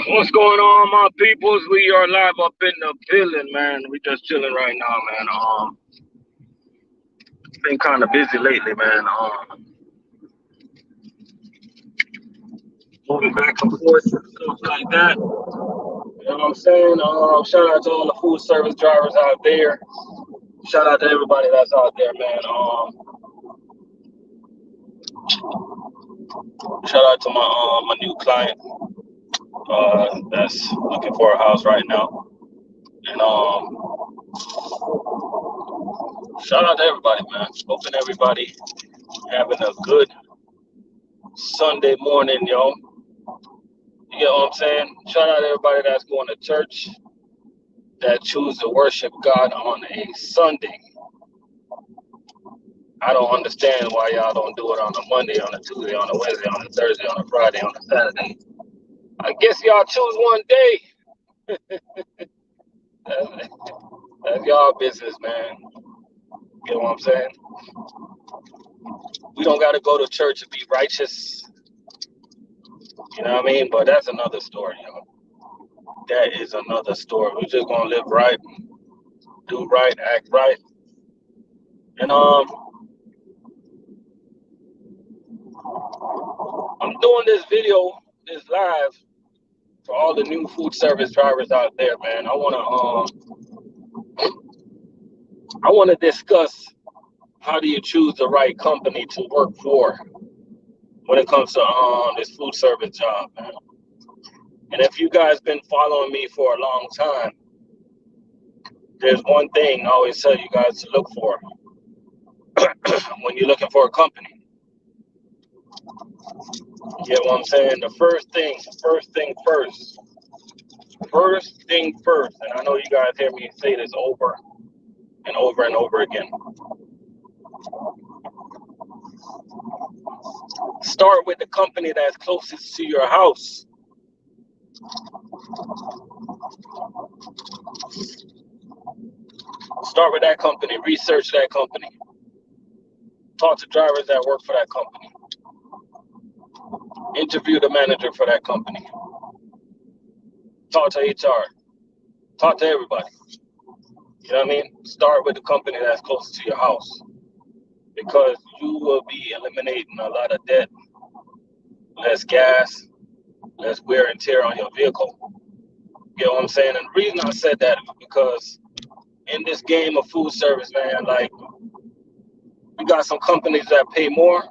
What's going on, my peoples? We are live up in the building, man. We just chilling right now, man. Been kind of busy lately, man. Moving back and forth and stuff like that. You know what I'm saying? Shout out to all the food service drivers out there. Shout out to everybody that's out there, man. Shout out to my new client that's looking for a house right now, and shout out to everybody, man. Hoping everybody having a good Sunday morning, yo. You know what I'm saying? Shout out to everybody that's going to church, that choose to worship God on a Sunday. I don't understand why y'all don't do it on a Monday, on a Tuesday, on a Wednesday, on a Thursday, on a Friday, on a Saturday. I guess y'all choose one day. That's y'all business, man. You know what I'm saying? We don't got to go to church to be righteous. You know what I mean? But that's another story, yo. That is another story. We're just gonna live right, do right, act right, and I'm doing this video, this live, for all the new food service drivers out there, man. I wanna discuss how do you choose the right company to work for when it comes to this food service job, man. And if you guys been following me for a long time, there's one thing I always tell you guys to look for when you're looking for a company. You get what I'm saying? The first thing first, and I know you guys hear me say this over and over and over again. Start with the company that's closest to your house. Start with that company, research that company. Talk to drivers that work for that company. Interview the manager for that company. Talk to HR. Talk to everybody. You know what I mean? Start with the company that's closest to your house, because you will be eliminating a lot of debt, less gas, less wear and tear on your vehicle. You know what I'm saying? And the reason I said that is because in this game of food service, man, like, we got some companies that pay more,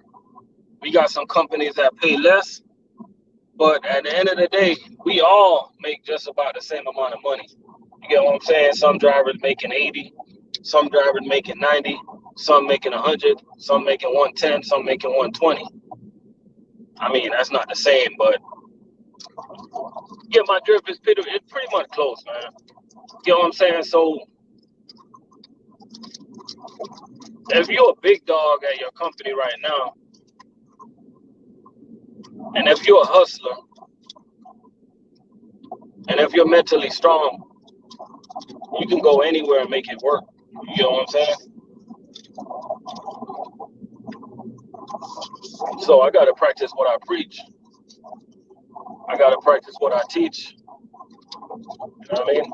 we got some companies that pay less, but at the end of the day, we all make just about the same amount of money. You get what I'm saying? Some drivers making 80, some drivers making 90, some making 100, some making 110, some making 120. I mean, that's not the same, but yeah, my drift is pretty much close, man. You know what I'm saying? So if you're a big dog at your company right now, and if you're a hustler, and if you're mentally strong, you can go anywhere and make it work. You know what I'm saying? So I got to practice what I preach. I got to practice what I teach. You know what I mean?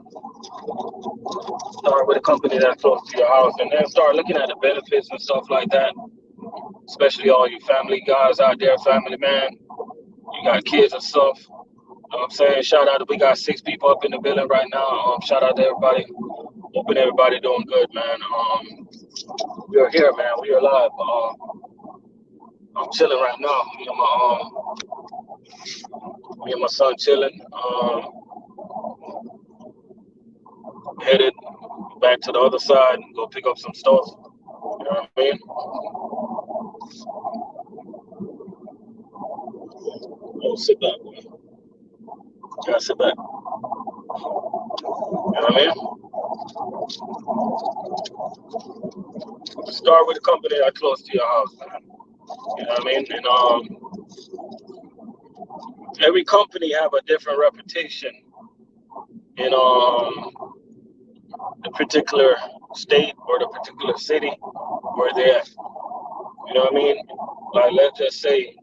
Start with a company that's close to your house, and then start looking at the benefits and stuff like that. Especially all you family guys out there, family man. You got kids and stuff. You know what I'm saying? Shout out, we got 6 people up in the building right now. Shout out to everybody. Hoping everybody doing good, man. We are here, man. We are live. I'm chilling right now. Me and my son chilling. Headed back to the other side and go pick up some stuff. You know what I mean? Oh, sit back, man. You gotta sit back. You know what I mean? Start with a company that's close to your house, man. You know what I mean? And every company have a different reputation in the particular state or the particular city where they're at. You know what I mean? Like, let's just say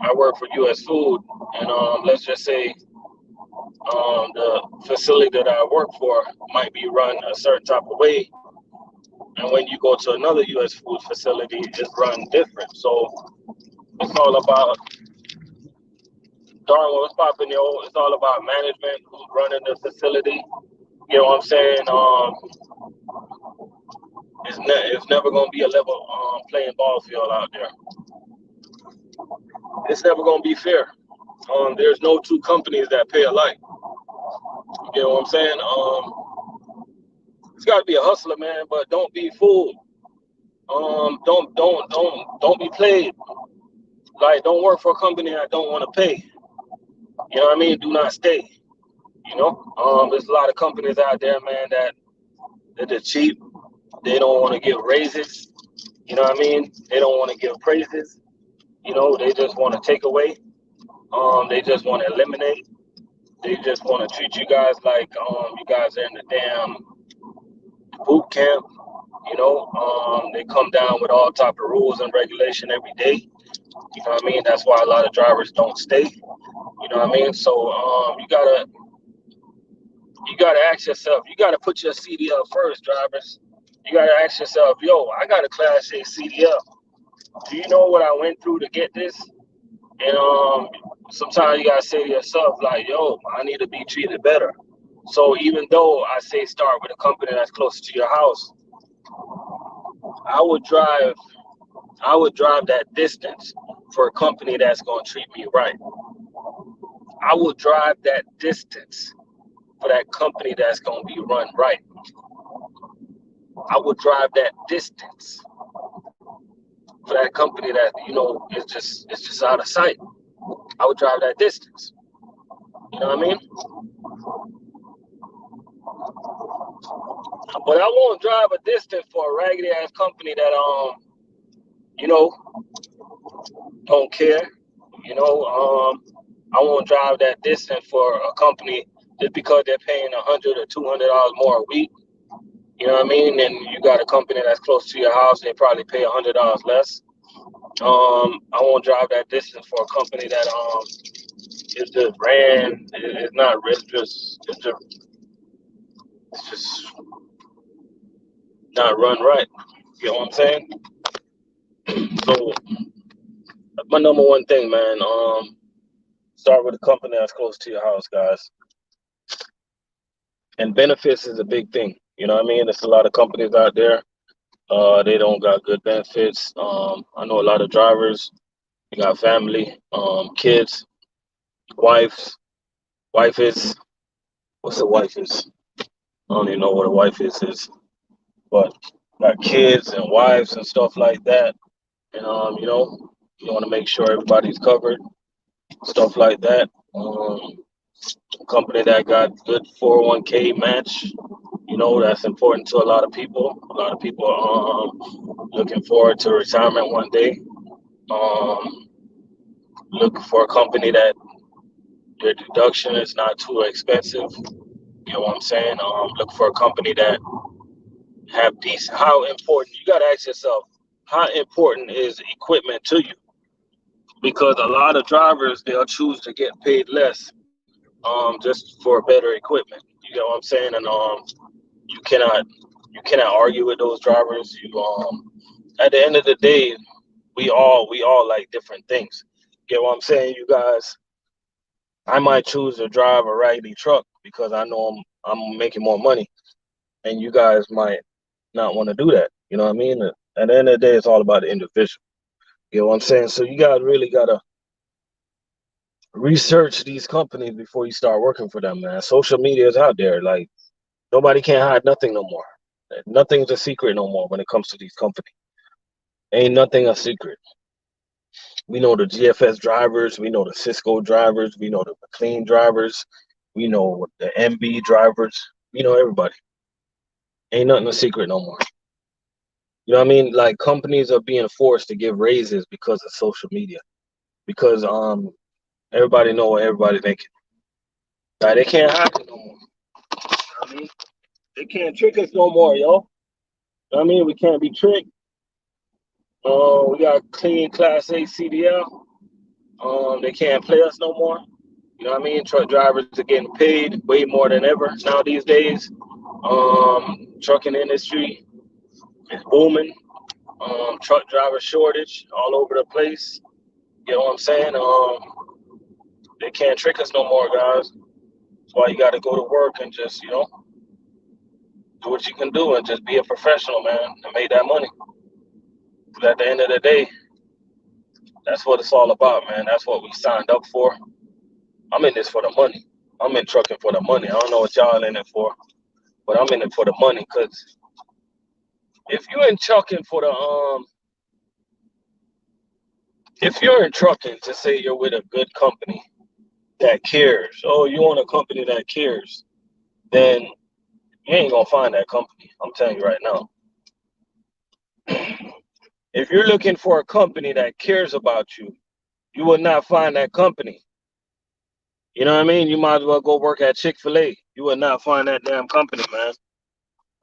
I work for U.S. Food, and let's just say the facility that I work for might be run a certain type of way, and when you go to another U.S. Food facility, it's run different. So it's all about darn what's popping, yo. It's all about management, who's running the facility. You know what I'm saying? It's never gonna be a level playing ball field out there. It's never gonna be fair. There's no two companies that pay alike. You know what I'm saying? It's got to be a hustler, man. But don't be fooled. Don't be played. Like, don't work for a company that don't want to pay. You know what I mean? Do not stay. You know, there's a lot of companies out there, man, that they're cheap. They don't want to give raises. You know what I mean? They don't want to give praises. You know, they just want to take away. They just want to eliminate. They just want to treat you guys like you guys are in the damn boot camp. You know, they come down with all type of rules and regulation every day. You know what I mean? That's why a lot of drivers don't stay. You know what I mean? So you gotta ask yourself. You gotta put your CDL first, drivers. You gotta ask yourself, yo, I got a Class A CDL. Do you know what I went through to get this? And sometimes you gotta say to yourself, like, yo, I need to be treated better. So even though I say start with a company that's closer to your house, I would drive that distance for a company that's gonna treat me right. I would drive that distance for that company that's gonna be run right. I would drive that distance for that company that it's just out of sight. I would drive that distance. You know what I mean? But I won't drive a distance for a raggedy ass company that you know don't care. You know, I won't drive that distance for a company just because they're paying $100 or $200 more a week. You know what I mean? And you got a company that's close to your house, they probably pay $100 less. I won't drive that distance for a company that is just ran. It's not it's just not run right. You know what I'm saying? So that's my number one thing, man. Start with a company that's close to your house, guys. And benefits is a big thing. You know what I mean? There's a lot of companies out there. They don't got good benefits. I know a lot of drivers. They got family, kids, wives. Wife is what's a wife is? I don't even know what a wife is. But got kids and wives and stuff like that. And you want to make sure everybody's covered, stuff like that. Company that got good 401k match. You know, that's important to a lot of people. A lot of people are looking forward to retirement one day. Look for a company that their deduction is not too expensive. You know what I'm saying? Look for a company that have decent. How important? You got to ask yourself, how important is equipment to you? Because a lot of drivers they'll choose to get paid less, just for better equipment. You know what I'm saying? And you cannot argue with those drivers. At the end of the day, we all like different things. You know what I'm saying? You guys, I might choose to drive a raggedy truck because I know I'm making more money, and you guys might not want to do that. You know what I mean? At the end of the day, it's all about the individual. You know what I'm saying? So you guys really gotta research these companies before you start working for them, man. Social media is out there. Like, nobody can hide nothing no more. Nothing's a secret no more when it comes to these companies. Ain't nothing a secret. We know the GFS drivers, we know the Cisco drivers, we know the McLean drivers, we know the MB drivers, we know everybody. Ain't nothing a secret no more. You know what I mean? Like, companies are being forced to give raises because of social media. Because everybody know what everybody thinking. Like, they can't hide it no more. You know what I mean? They can't trick us no more, yo. You know what I mean? We can't be tricked. We got clean Class A CDL. They can't play us no more. You know what I mean? Truck drivers are getting paid way more than ever now these days. Trucking industry is booming. Truck driver shortage all over the place. You know what I'm saying? They can't trick us no more, guys. That's why you got to go to work and just, do what you can do and just be a professional, man, and make that money. Because at the end of the day, that's what it's all about, man. That's what we signed up for. I'm in this for the money. I'm in trucking for the money. I don't know what y'all in it for, but I'm in it for the money. Cause if you're in trucking for the if you're in trucking, just say you're with a good company that cares. Oh, you want a company that cares, then you ain't gonna find that company. I'm telling you right now. If you're looking for a company that cares about you, you will not find that company. You know what I mean? You might as well go work at Chick-fil-A. You will not find that damn company, man.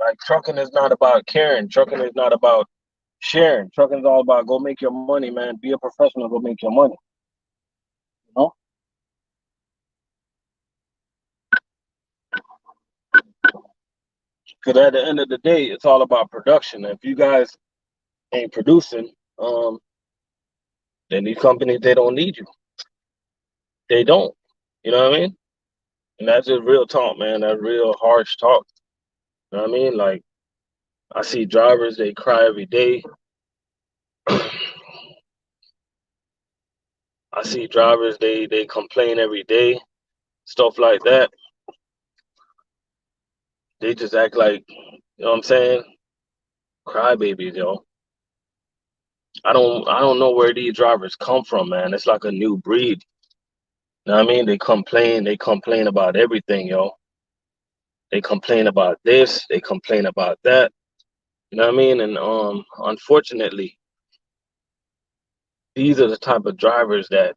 Like trucking is not about caring. Trucking is not about sharing. Trucking is all about go make your money, man. Be a professional, go make your money. You know? Because at the end of the day, it's all about production. If you guys ain't producing, then these companies they don't need you. They don't. You know what I mean? And that's just real talk, man. That's real harsh talk. You know what I mean? Like I see drivers, they cry every day. I see drivers, they complain every day, stuff like that. They just act like, you know what I'm saying? Crybabies, yo. I don't know where these drivers come from, man. It's like a new breed. You know what I mean? They complain about everything, yo. They complain about this, they complain about that. You know what I mean? And unfortunately, these are the type of drivers that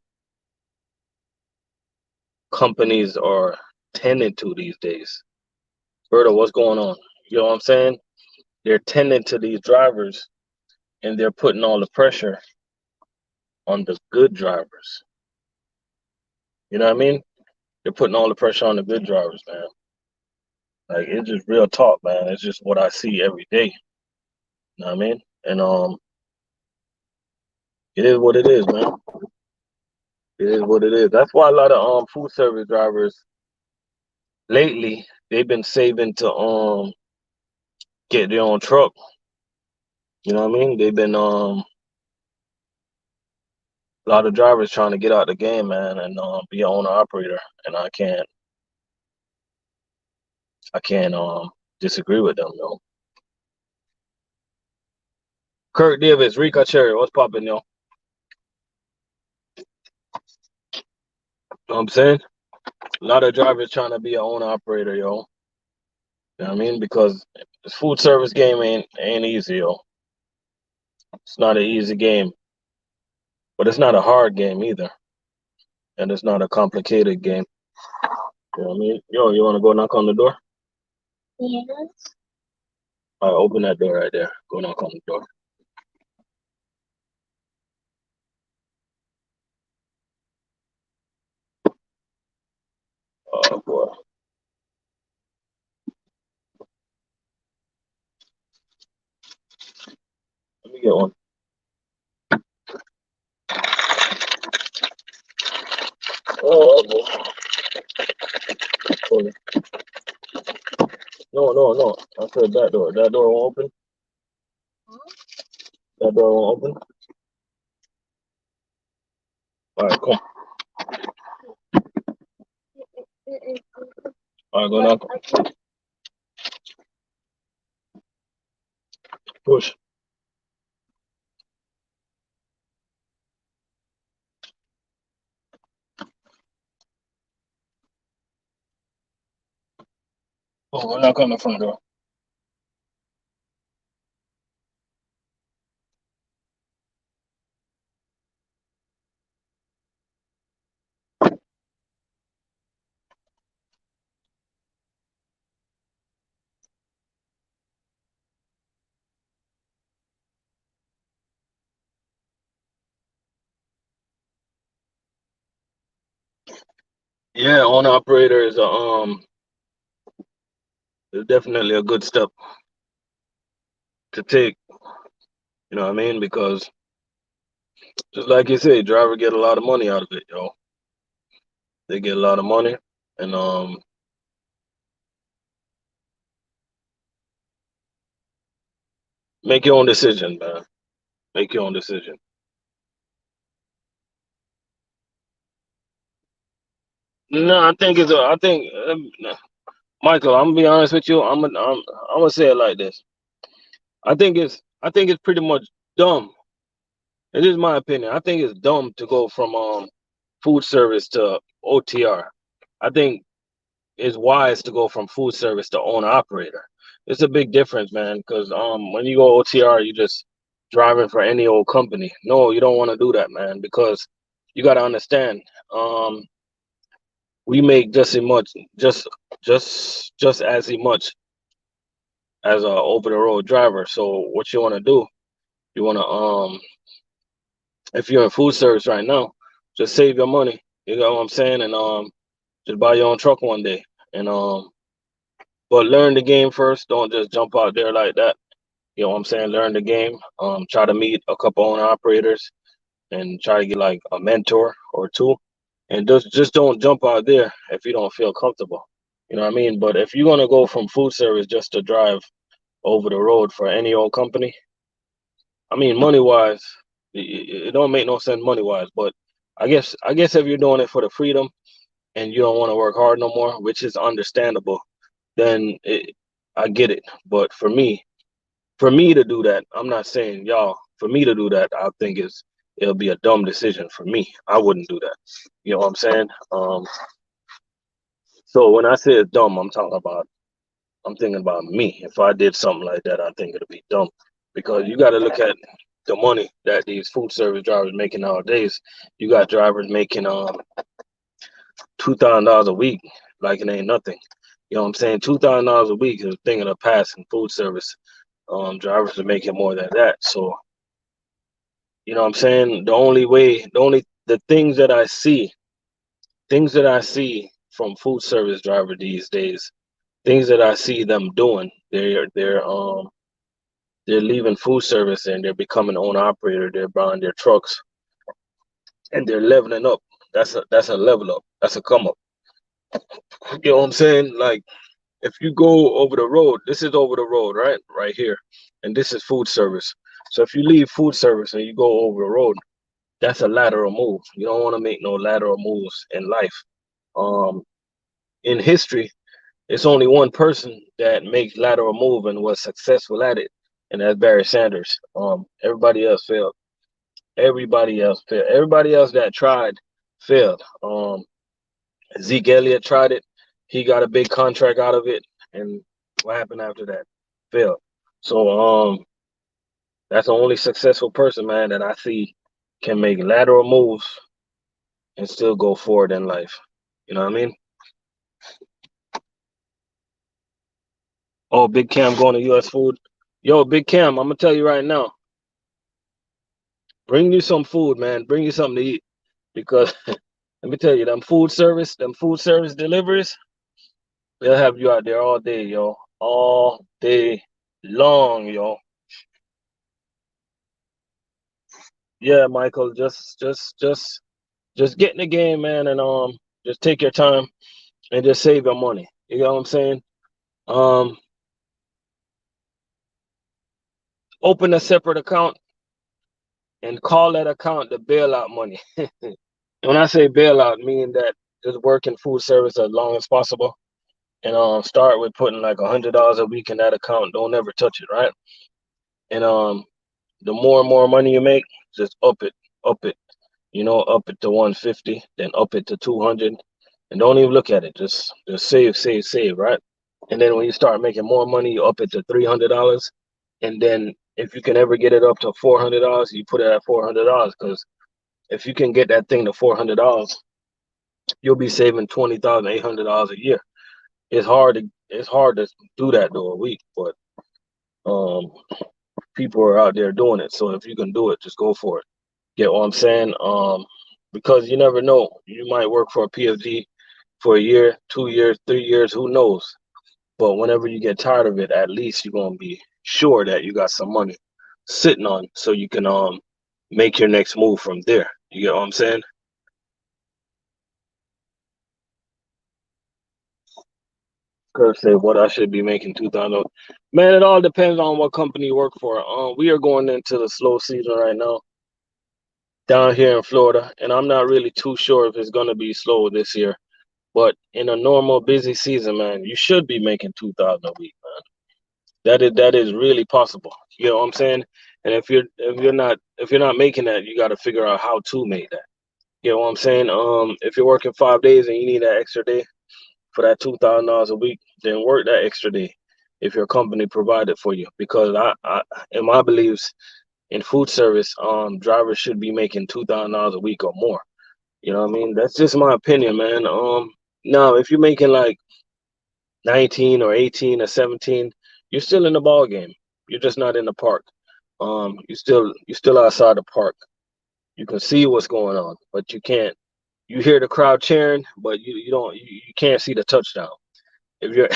companies are tending to these days. Berto, what's going on? You know what I'm saying? They're tending to these drivers and they're putting all the pressure on the good drivers. You know what I mean? They're putting all the pressure on the good drivers, man. Like it's just real talk, man. It's just what I see every day. You know what I mean? And it is what it is, man. It is what it is. That's why a lot of food service drivers lately they've been saving to get their own truck. You know what I mean? They've been a lot of drivers trying to get out the game, man, and be an owner operator. And I can't disagree with them, yo. Kirk Davis, Rica Cherry, what's popping, yo? Know what I'm saying? A lot of drivers trying to be an owner operator, yo. You know what I mean? Because the food service game ain't easy, yo. It's not an easy game, but it's not a hard game either, and it's not a complicated game. You know what I mean? Yo, you want to go knock on the door? Yes. All right, open that door right there. Go knock on the door. Oh boy, let me get one. Oh boy. No, no, no. I said that door. That door won't open. That door won't open. All right, come. All right, go knock. Push. Oh, go knock on the front door. Yeah, owner operator is definitely a good step to take. You know what I mean? Because just like you say, driver get a lot of money out of it, yo. They get a lot of money, and make your own decision, man. Make your own decision. No, I think I think Michael. I'm gonna be honest with you. I'm gonna say it like this. I think it's pretty much dumb. It is my opinion. I think it's dumb to go from food service to OTR. I think it's wise to go from food service to owner operator. It's a big difference, man. Because when you go OTR, you just driving for any old company. No, you don't want to do that, man. Because you got to understand. Um, we make just as much, just as much as a over the road driver. So what you want to do? You want to if you're in food service right now, just save your money. You know what I'm saying? And just buy your own truck one day. And but learn the game first. Don't just jump out there like that. You know what I'm saying? Learn the game. Try to meet a couple owner operators and try to get like a mentor or two. And just don't jump out there if you don't feel comfortable. You know what I mean? But if you're gonna go from food service just to drive over the road for any old company, I mean, money wise, it don't make no sense money wise. But I guess if you're doing it for the freedom and you don't want to work hard no more, which is understandable, then I get it. But for me to do that, I'm not saying y'all. For me to do that, I think it'll be a dumb decision for me. I wouldn't do that. You know what I'm saying? So when I say it's dumb, I'm thinking about me. If I did something like that, I think it'd be dumb because you got to look at the money that these food service drivers making nowadays. You got drivers making $2,000 a week, like it ain't nothing. You know what I'm saying? $2,000 a week is a thing of the past in food service. Drivers are making more than that. So you know what I'm saying? The things that I see from food service driver these days, things that I see them doing, they're leaving food service and they're becoming owner operator. They're buying their trucks and they're leveling up. That's a level up. That's a come up. You know what I'm saying? Like if you go over the road, this is over the road, right? Right here. And this is food service. So if you leave food service and you go over the road, that's a lateral move. You don't want to make no lateral moves in life. Um, in history, it's only one person that makes lateral move and was successful at it, and that's Barry Sanders. Everybody else failed. Everybody else failed. Everybody else that tried failed. Zeke Elliott tried it. He got a big contract out of it, and what happened after that? Failed. So that's the only successful person, man, that I see can make lateral moves and still go forward in life. You know what I mean? Oh, Big Cam going to US Food. Yo, Big Cam, I'm gonna tell you right now, bring you some food, man. Bring you something to eat. Because let me tell you, them food service deliveries, they'll have you out there all day, yo. All day long, yo. Yeah, Michael, just get in the game, man, and just take your time and just save your money. You know what I'm saying? Um, open a separate account and call that account the bailout money. When I say bailout, meaning that just work in food service as long as possible and start with putting like $100 a week in that account. Don't ever touch it, right? And the more and more money you make, just up it, up it to 150, then up it to 200, and don't even look at it. Just save, right? And then when you start making more money, you up it to $300, and then if you can ever get it up to $400, you put it at $400 because if you can get that thing to $400, you'll be saving $20,800 a year. It's hard to do that though a week, but um people are out there doing it. So if you can do it, just go for it. Get what I'm saying? Because you never know. You might work for a PFG for a year, 2 years, 3 years, who knows? But whenever you get tired of it, at least you're gonna be sure that you got some money sitting on so you can make your next move from there. You get what I'm saying? Kirk said what I should be making 2000. Man, it all depends on what company you work for. We are going into the slow season right now down here in Florida, and I'm not really too sure if it's gonna be slow this year. But in a normal busy season, man, you should be making 2000 a week, man. That is really possible. You know what I'm saying? And if you're not making that, you got to figure out how to make that. You know what I'm saying? If you're working 5 days and you need that extra day for that $2,000 a week, then work that extra day if your company provided for you. Because in my beliefs, in food service, drivers should be making $2,000 a week or more. You know what I mean? That's just my opinion, man. Now if you're making like 19 or 18 or 17, you're still in the ball game. You're just not in the park. You still outside the park. You can see what's going on, but you can't. You hear the crowd cheering, but you don't. You can't see the touchdown. If you're,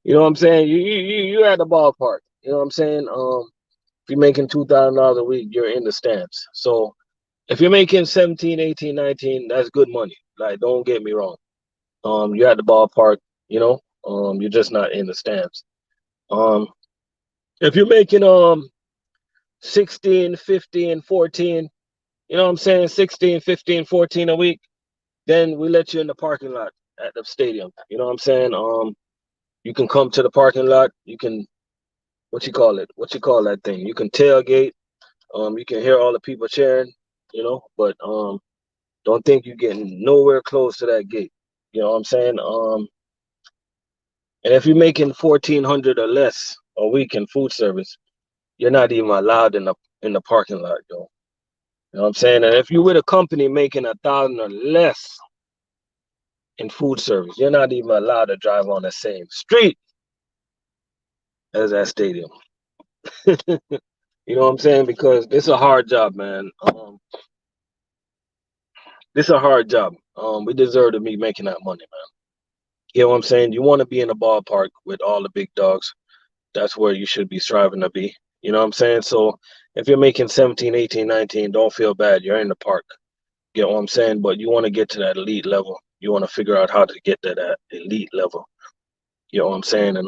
you know what I'm saying. You're at the ballpark. You know what I'm saying. If you're making $2,000 a week, you're in the stands. So if you're making 17, 18, 19, that's good money. Like, don't get me wrong. You're at the ballpark. You know. You're just not in the stands. Um, if you're making 16, 15, 14, you know what I'm saying, 16, 15, 14 a week, then we let you in the parking lot at the stadium. You know what I'm saying? You can come to the parking lot, you can what you call it? What you call that thing? You can tailgate, you can hear all the people cheering, but don't think you're getting nowhere close to that gate. You know what I'm saying? And if you're making 1,400 or less a week in food service, you're not even allowed in the parking lot, yo. You know what I'm saying? And if you're with a company making 1,000 or less in food service, you're not even allowed to drive on the same street as that stadium. You know what I'm saying? Because it's a hard job, man. This a hard job. We deserve to be making that money, man. You know what I'm saying? You want to be in the ballpark with all the big dogs. That's where you should be striving to be. You know what I'm saying? So if you're making 17, 18, 19, don't feel bad. You're in the park. You know what I'm saying? But you want to get to that elite level. You want to figure out how to get to that elite level. You know what I'm saying? And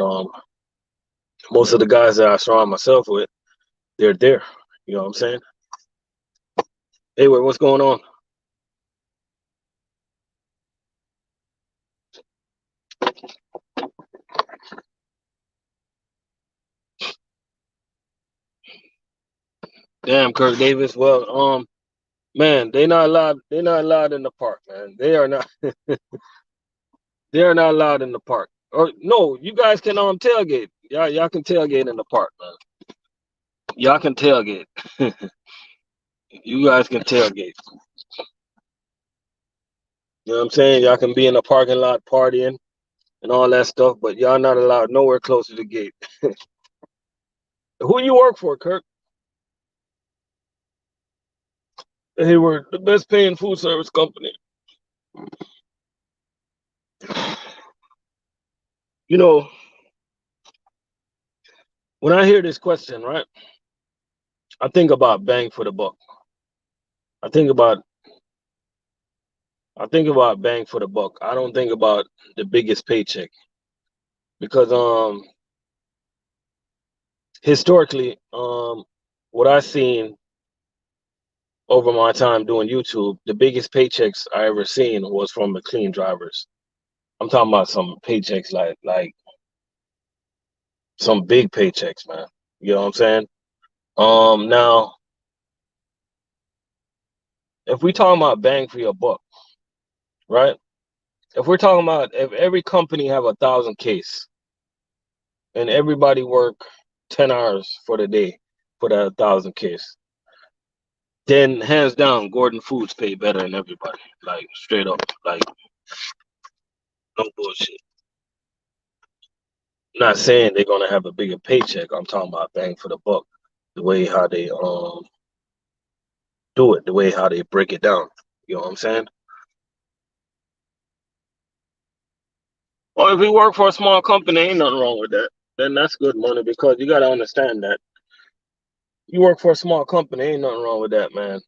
most of the guys that I surround myself with, they're there. You know what I'm saying? Hey, what's going on? Damn, Kirk Davis. Well, man, they not allowed. They're not allowed in the park, man. They are not. They are not allowed in the park. Or no, you guys can tailgate. Y'all can tailgate in the park, man. Y'all can tailgate. You guys can tailgate. You know what I'm saying? Y'all can be in the parking lot partying and all that stuff, but y'all not allowed nowhere close to the gate. Who you work for, Kirk? They were the best paying food service company. You know, when I hear this question, right, I think about bang for the buck. I think about I think about bang for the buck. I don't think about the biggest paycheck because historically what I've seen over my time doing YouTube, the biggest paychecks I ever seen was from the clean drivers. I'm talking about some paychecks like some big paychecks, man. You know what I'm saying? Now if we talking about bang for your buck, right? If we're talking about if every company have 1,000 case and everybody work 10 hours for the day for that 1,000 case, then hands down, Gordon Foods pay better than everybody. Like straight up, like no bullshit. I'm not saying they're gonna have a bigger paycheck. I'm talking about bang for the buck, the way how they do it, the way how they break it down. You know what I'm saying? Or if you work for a small company, ain't nothing wrong with that. Then that's good money because you gotta understand that you work for a small company, ain't nothing wrong with that, man.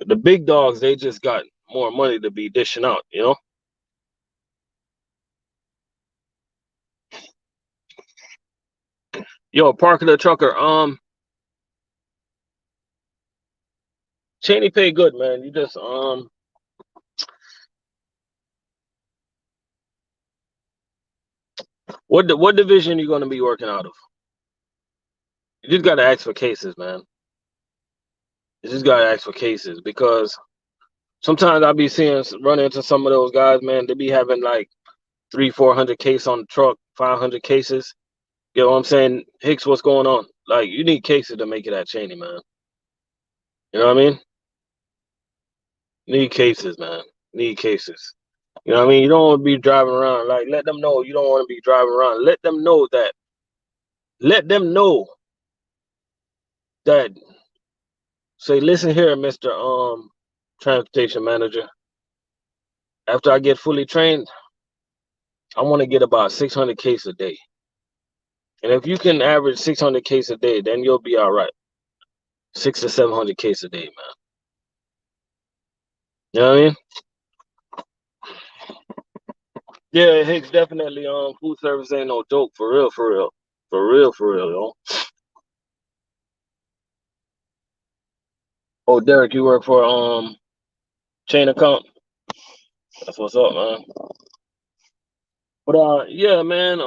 The big dogs, they just got more money to be dishing out, you know. Yo, Parker the trucker, Cheney pay good, man. You just what division you gonna be working out of? You just gotta ask for cases, man. You just gotta ask for cases because sometimes I be seeing run into some of those guys, man. They be having like 300-400 case on the truck, 500 cases. You know what I'm saying? Hicks, what's going on? Like, you need cases to make it at Cheney, man. You know what I mean? Need cases, man. Need cases. You know what I mean? You don't want to be driving around. Like, let them know you don't want to be driving around. Let them know that. Let them know that. Say, listen here, Mister Transportation Manager. After I get fully trained, I want to get about 600 cases a day. And if you can average 600 cases a day, then you'll be all right. 600 to 700 cases a day, man. You know what I mean? Yeah, Hicks, definitely. Food service ain't no joke, for real, for real, for real, for real, yo. Oh, Derek, you work for chain account. That's what's up, man. But yeah, man.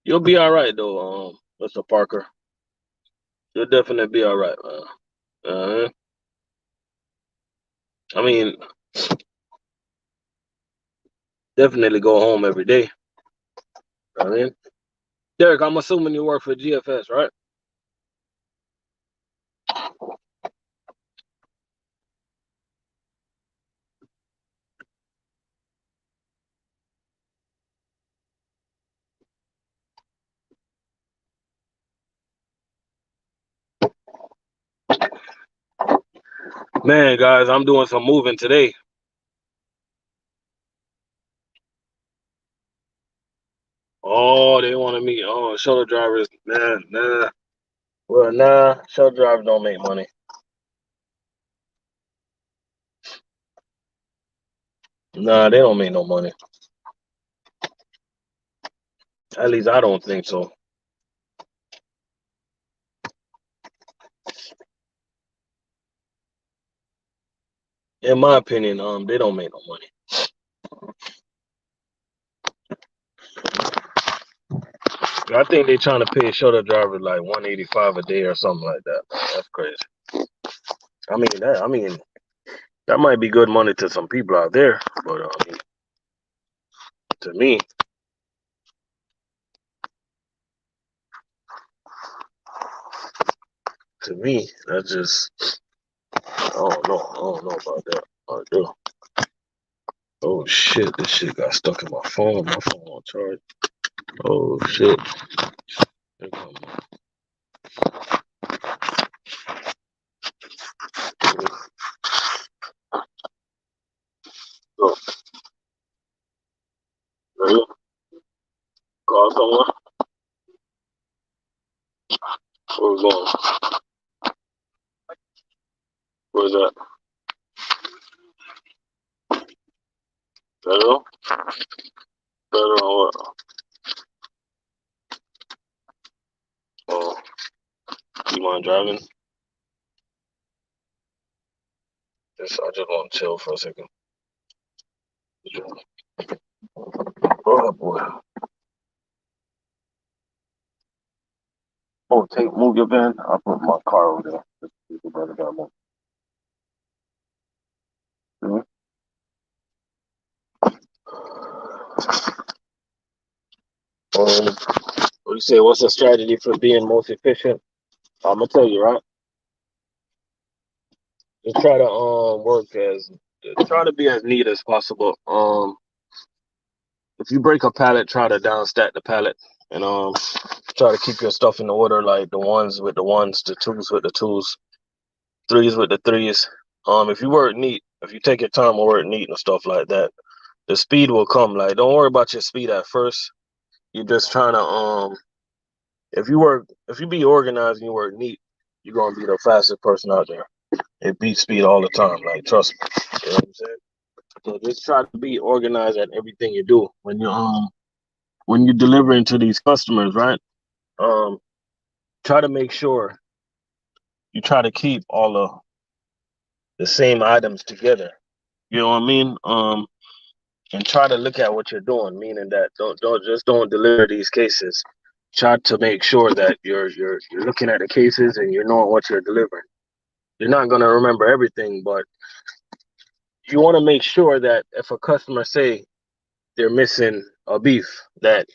You'll be all right though, Mr. Parker. You'll definitely be all right, man. I mean, definitely go home every day. I mean, Derek, I'm assuming you work for GFS, right? Man, guys, I'm doing some moving today. Oh, they wanted me. Oh, shuttle drivers. Nah. Well, nah, shuttle drivers don't make money. Nah, they don't make no money. At least I don't think so. In my opinion, they don't make no money. I think they trying to pay shuttle drivers like 185 a day or something like that. That's crazy. I mean, that might be good money to some people out there, but to me, that's just I don't know. I don't know about that. I do. Oh shit! This shit got stuck in my phone. My phone on charge. Oh shit! Here come oh, ready? Call someone. Where we going? Where's that? Better? Better on what? Oh, you mind driving? I just want to chill for a second. Oh boy. Oh, move your van. I'll put my car over there. People better got move. Mhm. What do you say? What's the strategy for being most efficient? I'm gonna tell you, right? Just try to try to be as neat as possible. If you break a pallet, try to downstack the pallet, and try to keep your stuff in order, like the ones with the ones, the twos with the twos, threes with the threes. If you work neat, if you take your time and work neat and stuff like that, the speed will come. Like, don't worry about your speed at first. You're just trying to if you be organized and you work neat, you're gonna be the fastest person out there. It beats speed all the time. Like, trust me. You know what I'm saying? So just try to be organized at everything you do. When you're delivering to these customers, right? Um, try to make sure you try to keep all of the same items together. You know what I mean? And try to look at what you're doing, meaning that don't deliver these cases. Try to make sure that you're looking at the cases and you're knowing what you're delivering. You're not gonna remember everything, but you want to make sure that if a customer say they're missing a beef, that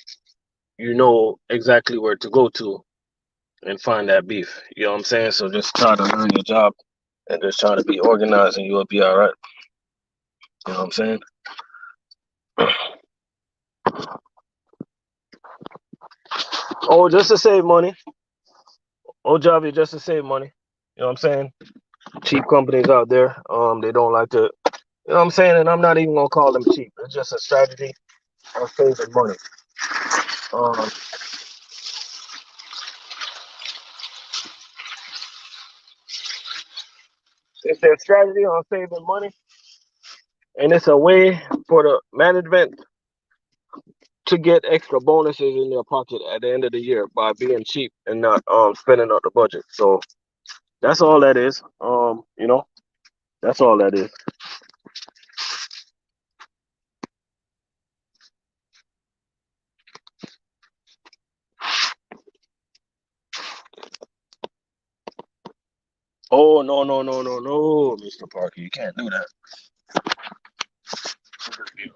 you know exactly where to go to and find that beef. You know what I'm saying? So just try to learn your job and just try to be organized and you'll be all right. You know what I'm saying? Oh, just to save money. Oh, job is just to save money. You know what I'm saying? Cheap companies out there, they don't like to, you know what I'm saying? And I'm not even gonna call them cheap. It's just a strategy of saving money. Um, it's their strategy on saving money, and it's a way for the management to get extra bonuses in their pocket at the end of the year by being cheap and not spending up the budget. So that's all that is. That's all that is. Oh, no, no, no, no, no, Mr. Parker, you can't do that. You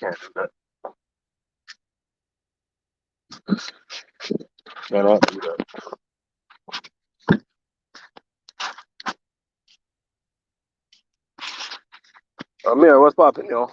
can't do that. Cannot do that. Amir, what's popping, yo?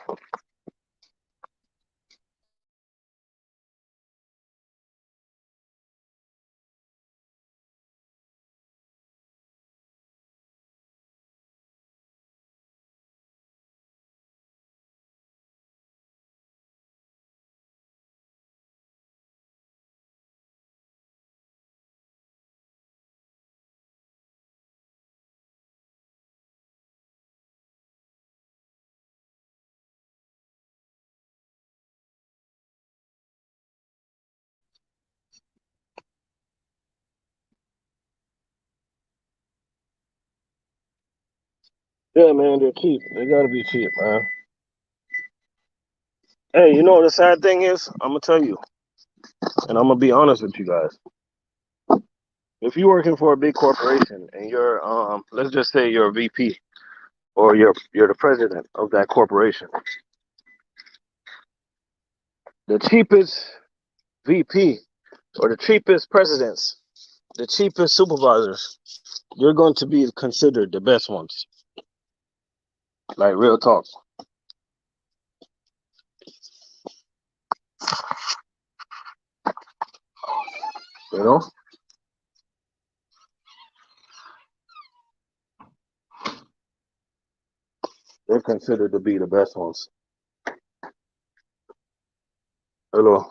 Yeah, man, they're cheap. They gotta be cheap, man. Hey, you know what the sad thing is? I'm gonna tell you, and I'm gonna be honest with you guys. If you're working for a big corporation and you're, let's just say you're a VP or you're the president of that corporation, the cheapest VP or the cheapest presidents, the cheapest supervisors, you're going to be considered the best ones. Like real talk, you know? They're considered to be the best ones. Hello.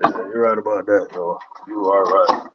You're right about that, though. You are right.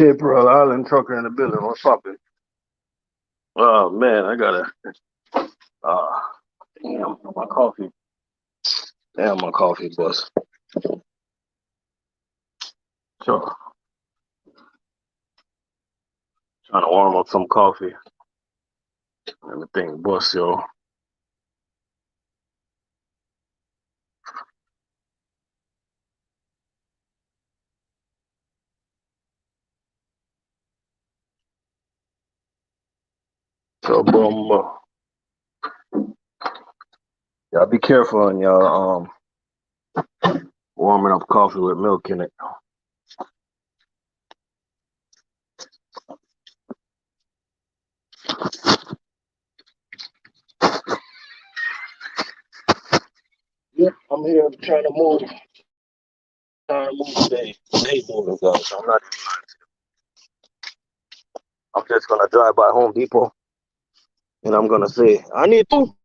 Shit, bro, Island trucker in the building. What's poppin'? Oh man, I gotta. Uh, damn, my coffee. Damn, my coffee, boss. So, trying to warm up some coffee. Everything, boss, yo. So, boom. Y'all be careful on y'all warming up coffee with milk in it. Yep, I'm here trying to move. Trying to move today. Hey, moving, guys. I'm not. I'm just gonna drive by Home Depot, and I'm gonna say, I need to.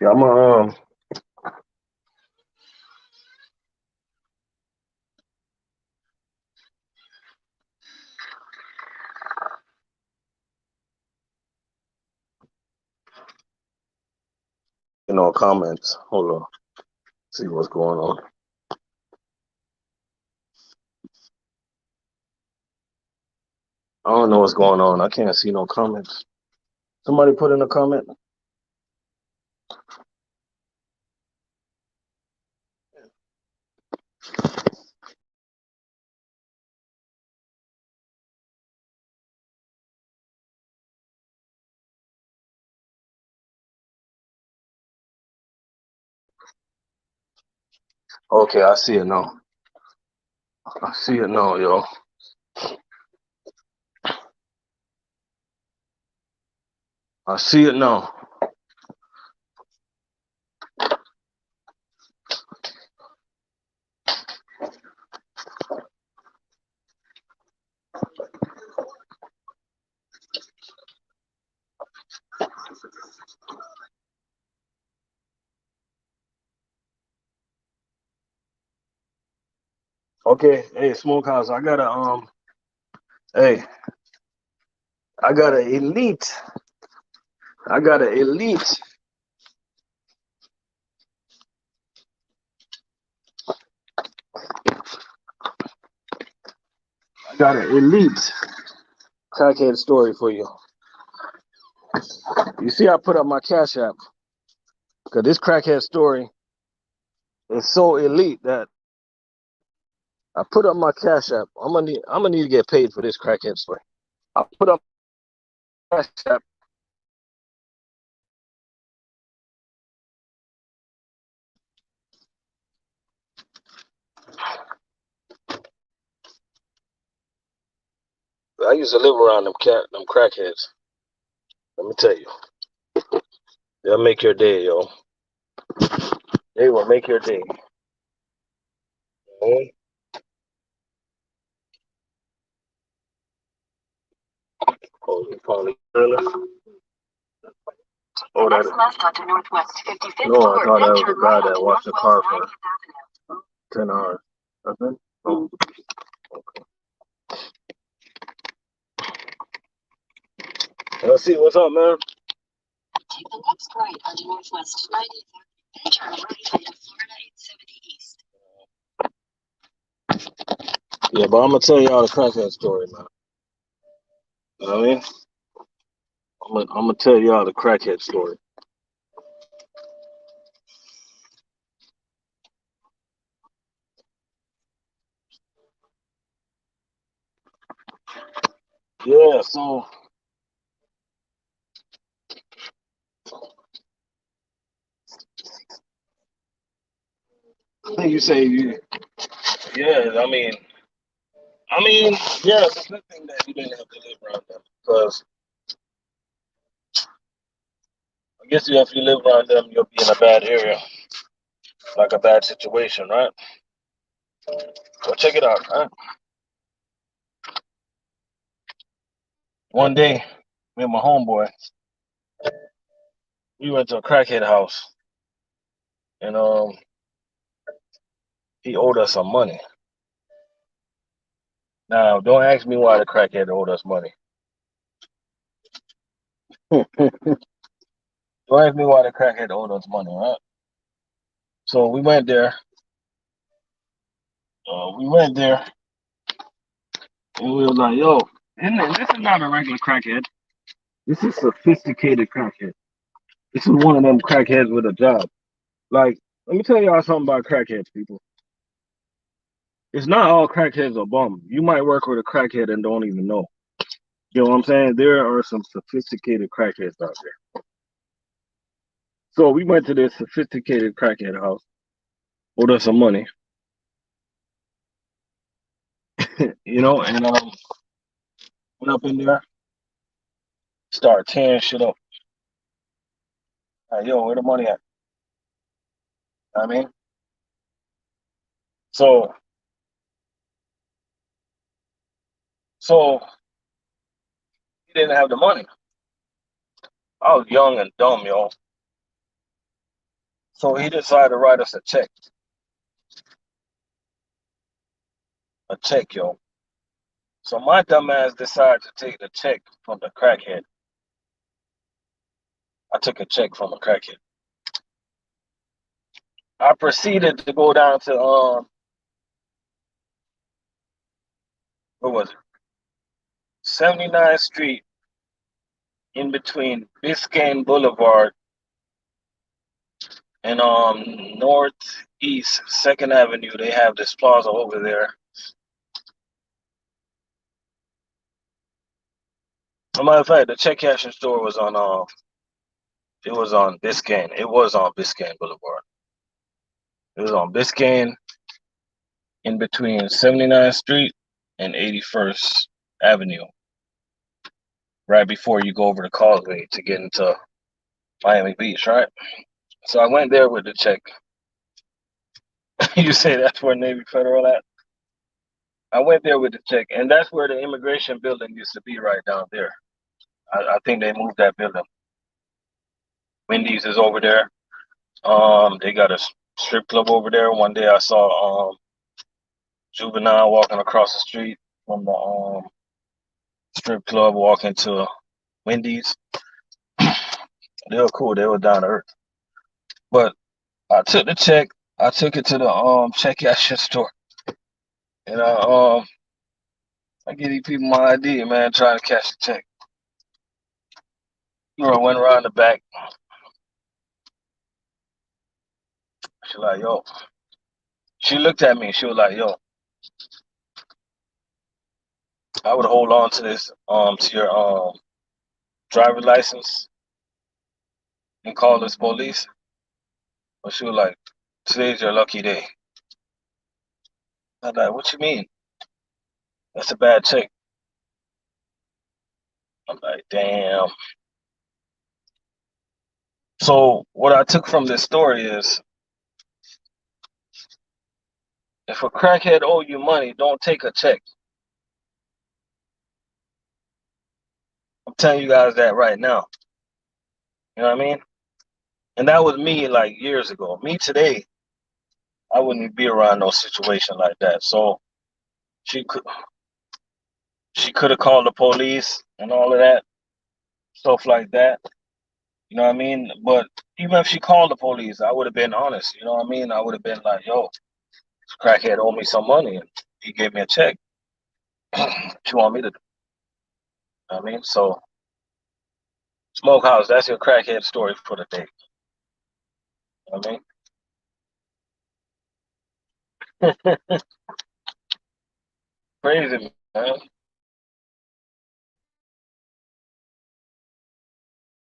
Yeah, I'm comments. Hold on. See what's going on. I don't know what's going on. I can't see no comments. Somebody put in a comment. Okay, I see it now. I see it now, yo. I see it now. Okay, hey, Smokehouse, I got a hey, I got an elite. I got an elite. I got an elite crackhead story for you. You see, I put up my Cash App because this crackhead story is so elite that I put up my Cash App. I'm gonna need to get paid for this crackhead story. I put up Cash App. I used to live around them crackheads. Let me tell you, they'll make your day, yo. They will make your day. Mm-hmm. Oh, you probably oh, that is. Left onto Northwest 55th no, I thought that was the guy that washed the car for 10 hours. Nothing? Oh, okay. Let's see, what's up, man? Take the next right onto Northwest 90th, then turn right onto Florida 86. Yeah, but I'm gonna tell y'all the crackhead story, man. You know what I mean? I'm gonna tell y'all the crackhead story. Yeah, so you say you, yeah. I mean, yeah, it's a good thing that you didn't have to live around them because I guess if you live around them, you'll be in a bad area, like a bad situation, right? So check it out, right? One day, me and my homeboy, we went to a crackhead house, and he owed us some money. Now, don't ask me why the crackhead owed us money. Don't ask me why the crackhead owed us money, right? So we went there. We went there, and we was like, "Yo, this is not a regular crackhead. This is sophisticated crackhead. This is one of them crackheads with a job. Like, let me tell y'all something about crackheads, people. It's not all crackheads are bums. You might work with a crackhead and don't even know. You know what I'm saying? There are some sophisticated crackheads out there. So we went to this sophisticated crackhead house, owed us some money, and went up in there, started tearing shit up. Like, yo, where the money at? I mean, so so he didn't have the money. I was young and dumb, yo. So he decided to write us a check, yo. So my dumb ass decided to take the check from the crackhead. I took a check from a crackhead. I proceeded to go down to what was it? 79th Street, in between Biscayne Boulevard and Northeast Second Avenue. They have this plaza over there. As a matter of fact, the check cashing store was on it was on Biscayne. It was on Biscayne Boulevard. It was on Biscayne, in between 79th Street and 81st Avenue, right before you go over the causeway to get into Miami Beach, right? So I went there with the check. You say that's where Navy Federal at? I went there with the check, and that's where the immigration building used to be, right down there. I think they moved that building. Wendy's is over there. They got a strip club over there. One day I saw Juvenile walking across the street from the strip club, walking to Wendy's. They were cool. They were down to earth. But I took the check. I took it to the check cashing store, and I give these people my ID, man, trying to cash the check. I went around the back. She like, yo. She looked at me. She was like, yo, I would hold on to this to your driver license and call this police. But she was like, today's your lucky day. I'm like, what you mean? That's a bad check. I'm like, damn. So what I took from this story is, if a crackhead owe you money, don't take a check. I'm telling you guys that right now. You know what I mean? And that was me like years ago. Me today, I wouldn't be around no situation like that. So she could she could have called the police and all of that stuff like that. You know what I mean? But even if she called the police, I would have been honest. You know what I mean? I would have been like, "Yo, this crackhead owed me some money, and he gave me a check." What you want me to do? I mean, so Smokehouse, that's your crackhead story for the day. I mean, crazy, man.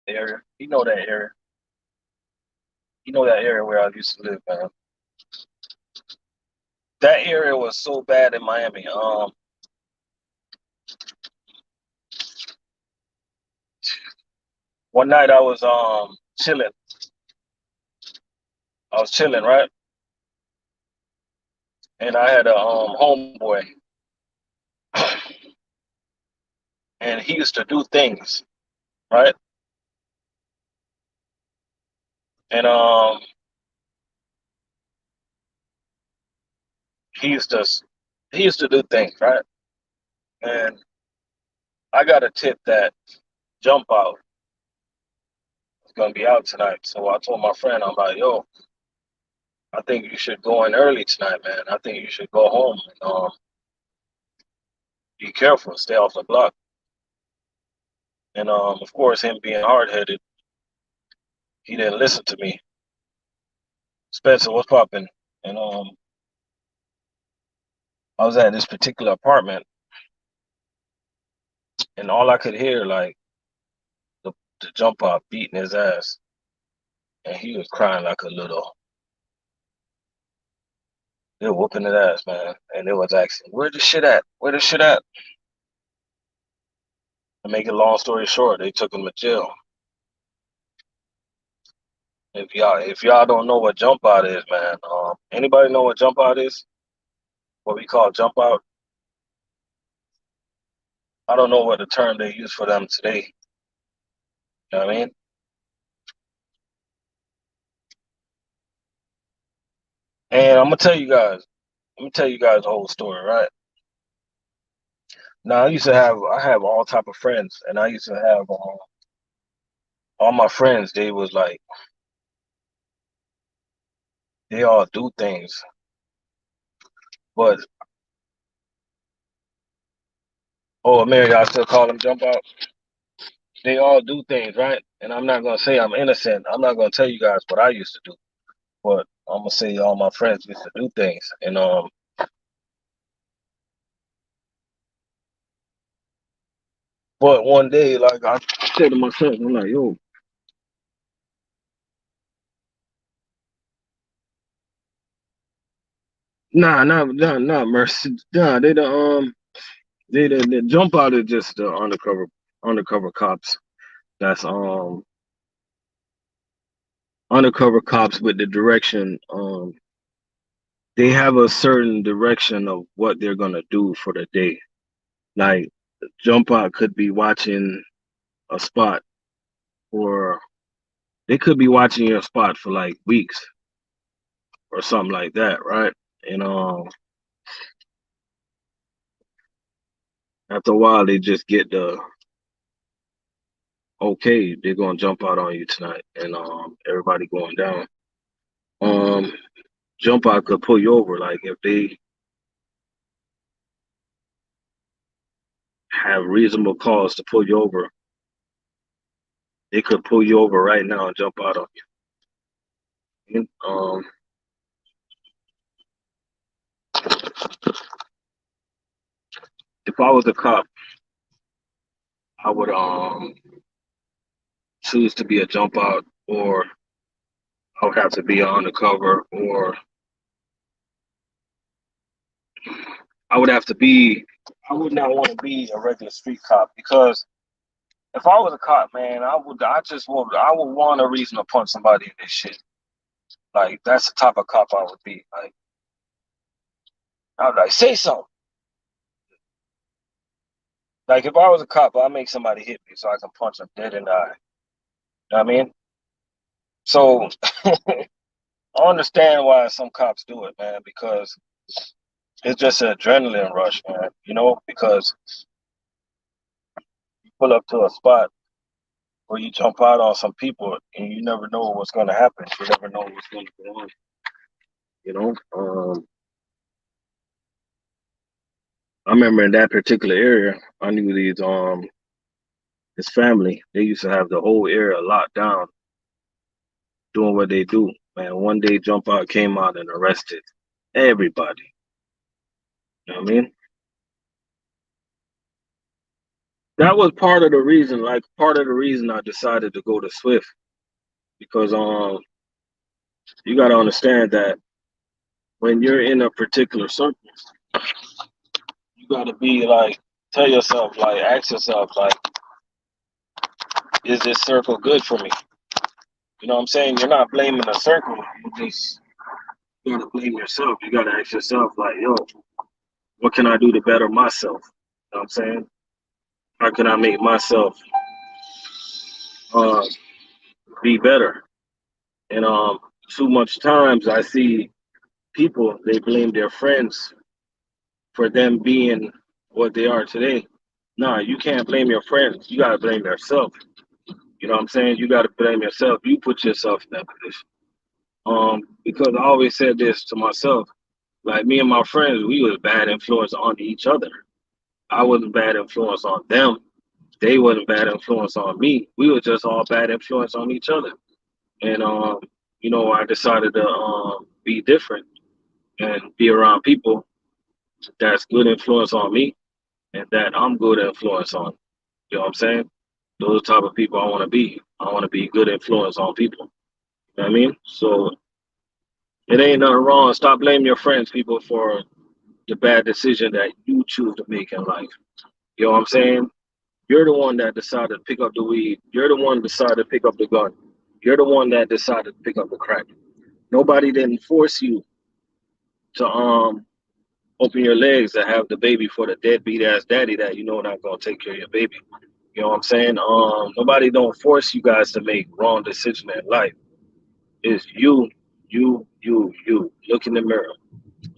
Area, you know that area. You know that area where I used to live, man. That area was so bad in Miami. One night I was chilling. I was chilling, right? And I had a homeboy, and he used to do things, right? And he used to he used to do things, right? And I got a tip that Jump Out is gonna be out tonight. So I told my friend, I'm like, yo, I think you should go in early tonight, man. I think you should go home and be careful, stay off the block. And of course, him being hard headed, he didn't listen to me. Spencer, what's popping? And I was at this particular apartment, and all I could hear like the, the Jump Out beating his ass, and he was crying like a little. They were whooping his ass, man, and they was asking, "Where the shit at? Where the shit at?" To make a long story short, they took him to jail. If y'all don't know what Jump Out is, man, anybody know what Jump Out is? What we call Jump Out? I don't know what the term they use for them today. You know what I mean? And I'm gonna tell you guys. Let me tell you guys the whole story, right? Now I have all type of friends, and I used to have all my friends. They was like they all do things, but oh, Mary, I still call them Jump Out. They all do things, right? And I'm not gonna say I'm innocent. I'm not gonna tell you guys what I used to do, but I'm gonna say all my friends used to do things. And but one day, like I said to myself, I'm like, yo, not mercy. Nah, the Jump Out is just the undercover cops. That's undercover cops with the direction. They have a certain direction of what they're gonna do for the day. Like Jump Out could be watching a spot, or they could be watching your spot for like weeks or something like that, right? And after a while, they just get the okay, they're gonna jump out on you tonight, and everybody going down. Um, Jump Out could pull you over, like if they have reasonable cause to pull you over, they could pull you over right now and jump out on you. If I was a cop, I would choose to be a jump out, or I would have to be an undercover, or I would have to be. I would not want to be a regular street cop because if I was a cop, man, I would. I would want a reason to punch somebody in this shit. Like that's the type of cop I would be. Like I would like say something. Like if I was a cop, I'd make somebody hit me so I can punch them dead in the eye. You know what I mean? So I understand why some cops do it, man, because it's just an adrenaline rush, man. You know, because you pull up to a spot where you jump out on some people and you never know what's going to happen. You never know what's going to go on. You know, I remember in that particular area, I knew these his family. They used to have the whole area locked down, doing what they do. Man, one day jump out came out and arrested everybody. You know what I mean? That was part of the reason, like part of the reason I decided to go to Swift because you got to understand that when you're in a particular circle, you got to be like tell yourself, like ask yourself, like, is this circle good for me? You know what I'm saying? You're not blaming the circle. You gotta blame yourself. You gotta ask yourself, like, yo, what can I do to better myself? You know what I'm saying? How can I make myself uh, be better? And too much times I see people they blame their friends for them being what they are today. Nah, you can't blame your friends. You gotta blame yourself. You know what I'm saying? You gotta blame yourself. You put yourself in that position. Because I always said this to myself. Like me and my friends, we was bad influence on each other. I wasn't bad influence on them. They wasn't bad influence on me. We were just all bad influence on each other. And I decided to be different and be around people that's good influence on me and that I'm good influence on. You know what I'm saying? Those type of people I want to be. I want to be good influence on people. You know what I mean? So it ain't nothing wrong. Stop blaming your friends, people, for the bad decision that you choose to make in life. You know what I'm saying? You're the one that decided to pick up the weed. You're the one that decided to pick up the gun. You're the one that decided to pick up the crack. Nobody didn't force you to open your legs to have the baby for the deadbeat ass daddy that you know not gonna take care of your baby. You know what I'm saying? Nobody don't force you guys to make wrong decision in life. It's you. Look in the mirror.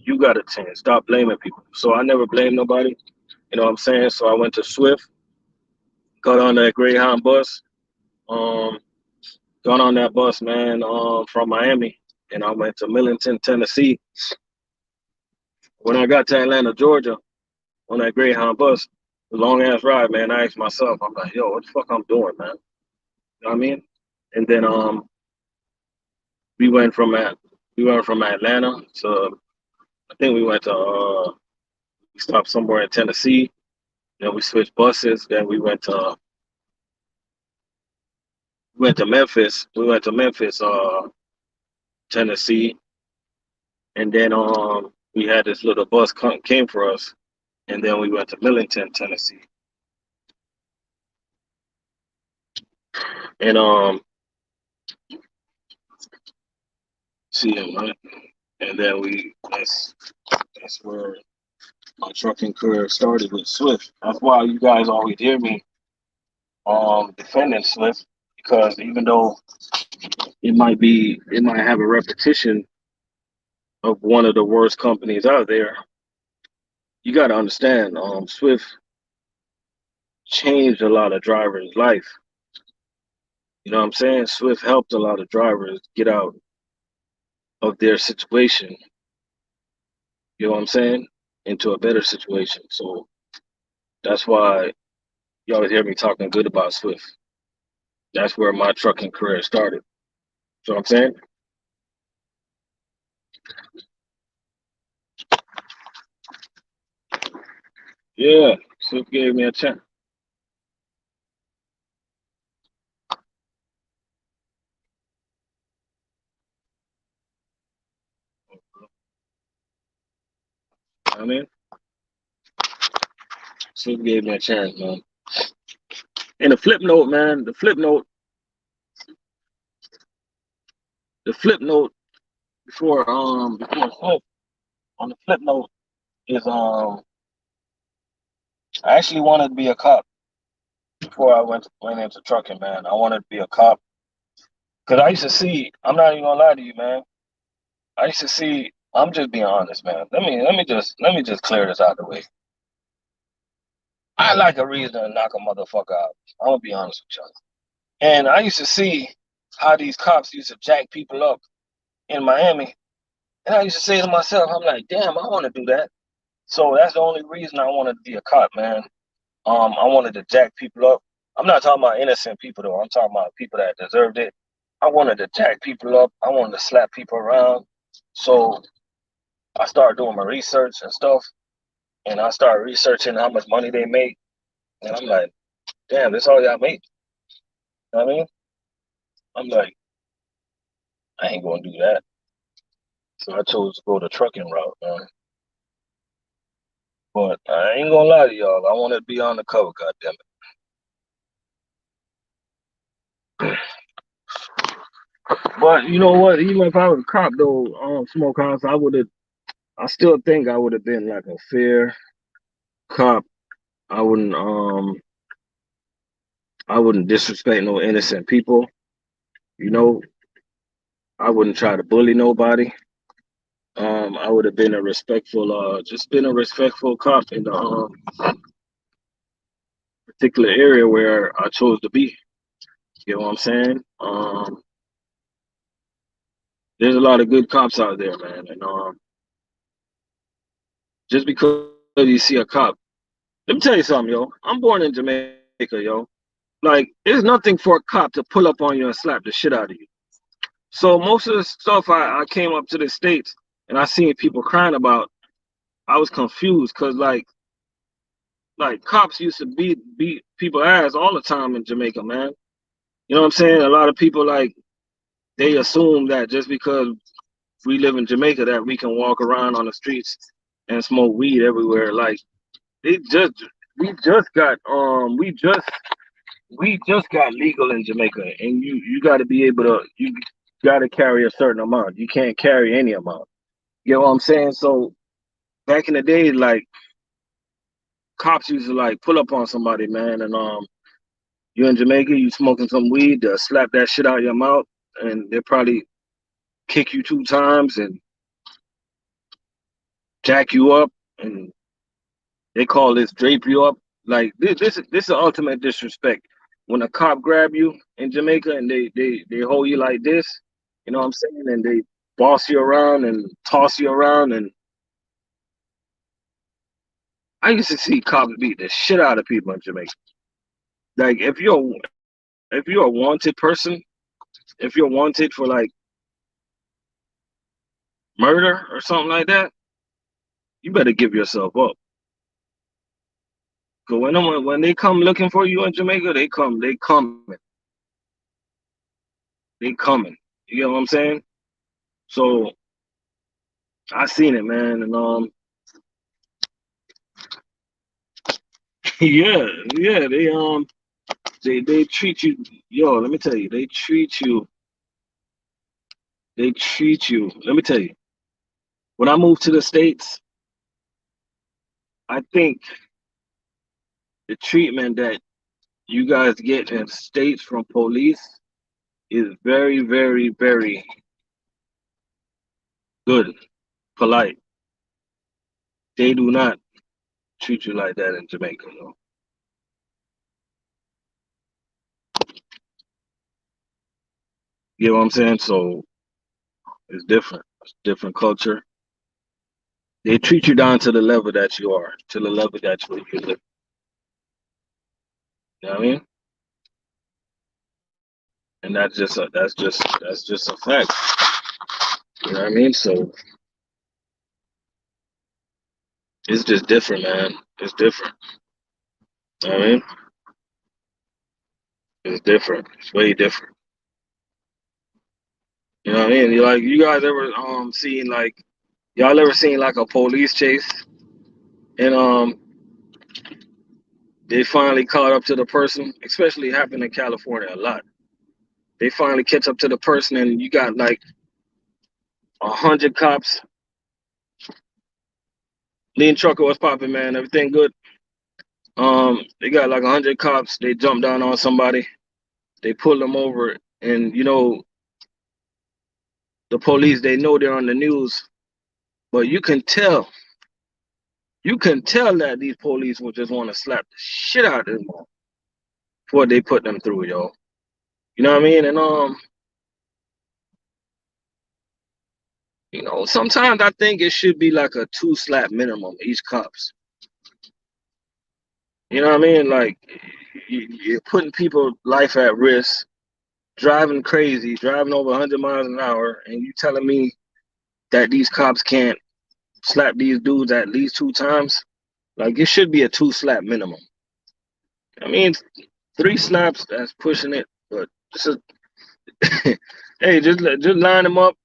You gotta change. Stop blaming people. So I never blame nobody. You know what I'm saying? So I went to Swift, got on that Greyhound bus, um, got on that bus, man, from Miami, and I went to Millington, Tennessee. When I got to Atlanta, Georgia, on that Greyhound bus, a long ass ride, man. I asked myself, I'm like, yo, what the fuck I'm doing, man? You know what I mean? And then we went from at we went from Atlanta to I think we stopped somewhere in Tennessee. Then we switched buses. Then we went to Memphis. We went to Memphis, Tennessee, and then we had this little bus came for us, and then we went to Millington, Tennessee, and see him, right? And then that's where my trucking career started with Swift. That's why you guys always hear me defending Swift because even though it might have a repetition of one of the worst companies out there, you got to understand Swift changed a lot of drivers' life. You know what I'm saying? Swift helped a lot of drivers get out of their situation. You know what I'm saying? Into a better situation. So that's why you always hear me talking good about Swift. That's where my trucking career started. You know what I'm saying? Yeah, Swift gave me a chance. You know what I mean? Swift gave me a chance, man. And the flip note, man, the flip note before Swift on the flip note is I actually wanted to be a cop before I went into trucking, man. I wanted to be a cop because I used to see. I'm not even gonna lie to you, man. I used to see. I'm just being honest, man. Let me just clear this out of the way. I like a reason to knock a motherfucker out. I'm gonna be honest with y'all. And I used to see how these cops used to jack people up in Miami, and I used to say to myself, I'm like, damn, I want to do that. So that's the only reason I wanted to be a cop, man. I wanted to jack people up. I'm not talking about innocent people though. I'm talking about people that deserved it. I wanted to jack people up. I wanted to slap people around. So I started doing my research and stuff, and I started researching how much money they make. And I'm like, damn, this all y'all make. You know what I mean? I'm like, I ain't gonna do that. So I chose to go the trucking route, man. But I ain't gonna lie to y'all. I want to be on the cover, goddamn it. But you know what? Even if I was a cop, though, Smokehouse, I would have. I still think I would have been like a fair cop. I wouldn't. I wouldn't disrespect no innocent people. You know, I wouldn't try to bully nobody. I would have been a respectful, just been a respectful cop in the particular area where I chose to be. You know what I'm saying? There's a lot of good cops out there, man, and just because you see a cop, let me tell you something, yo. I'm born in Jamaica, yo. Like, there's nothing for a cop to pull up on you and slap the shit out of you. So most of the stuff I came up to the States and I seen people crying about, I was confused because like cops used to beat people ass all the time in Jamaica, man. You know what I'm saying? A lot of people like they assume that just because we live in Jamaica that we can walk around on the streets and smoke weed everywhere. Like they just we just got we just got legal in Jamaica, and you got to be able to you got to carry a certain amount. You can't carry any amount. You know what I'm saying? So back in the day, like cops used to like pull up on somebody, man, and you in Jamaica, you smoking some weed, they'll slap that shit out of your mouth, and they'll probably kick you 2 times and jack you up, and they call this drape you up. Like this is ultimate disrespect. When a cop grab you in Jamaica and they hold you like this, you know what I'm saying, and they boss you around and toss you around, and I used to see cops beat the shit out of people in Jamaica. Like if you're a wanted person, if you're wanted for like murder or something like that, you better give yourself up. Cause when they come looking for you in Jamaica, they coming. You get what I'm saying? So I seen it, man, and yeah, yeah, they treat you, yo. Let me tell you, they treat you. Let me tell you, when I moved to the States, I think the treatment that you guys get in the States from police is very, very, very good, polite. They do not treat you like that in Jamaica, yo. You know what I'm saying? So it's different. It's different culture. They treat you down to the level that you are, to the level that you live. You know what I mean? And that's just a fact. You know what I mean? So it's just different, man. It's different. You know what I mean? It's different. It's way different. You know what I mean? You guys ever seen like y'all ever seen like a police chase and they finally caught up to the person, especially happened in California a lot. They finally catch up to the person and you got like 100 cops. Lean trucker was popping, man. Everything good. They got like 100 cops. They jump down on somebody. They pull them over, and you know the police. They know they're on the news, but you can tell that these police will just want to slap the shit out of them for what they put them through, yo. You know what I mean? And You know, sometimes I think it should be like a 2 slap minimum each cops. You know what I mean? Like you're putting people's life at risk, driving crazy, driving over 100 miles an hour, and you telling me that these cops can't slap these dudes at least 2 times? Like it should be a 2 slap minimum. I mean, 3 slaps that's pushing it, but this is hey, just line them up,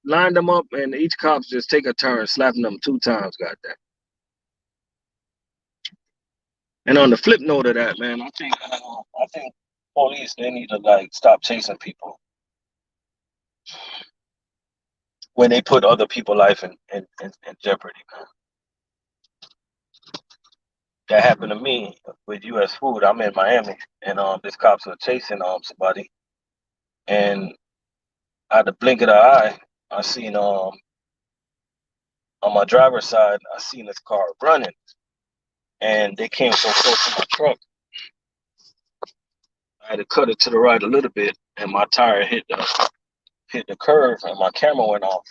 and each cops just take a turn slapping them 2 times. Goddamn. And on the flip note of that, man, I think police they need to like stop chasing people when they put other people's life in jeopardy, man. That happened to me with U.S. Food. I'm in Miami, and this cops were chasing somebody, and at the blink of the eye, I seen on my driver's side, I seen this car running, and they came so close to my truck, I had to cut it to the right a little bit, and my tire hit the curve, and my camera went off.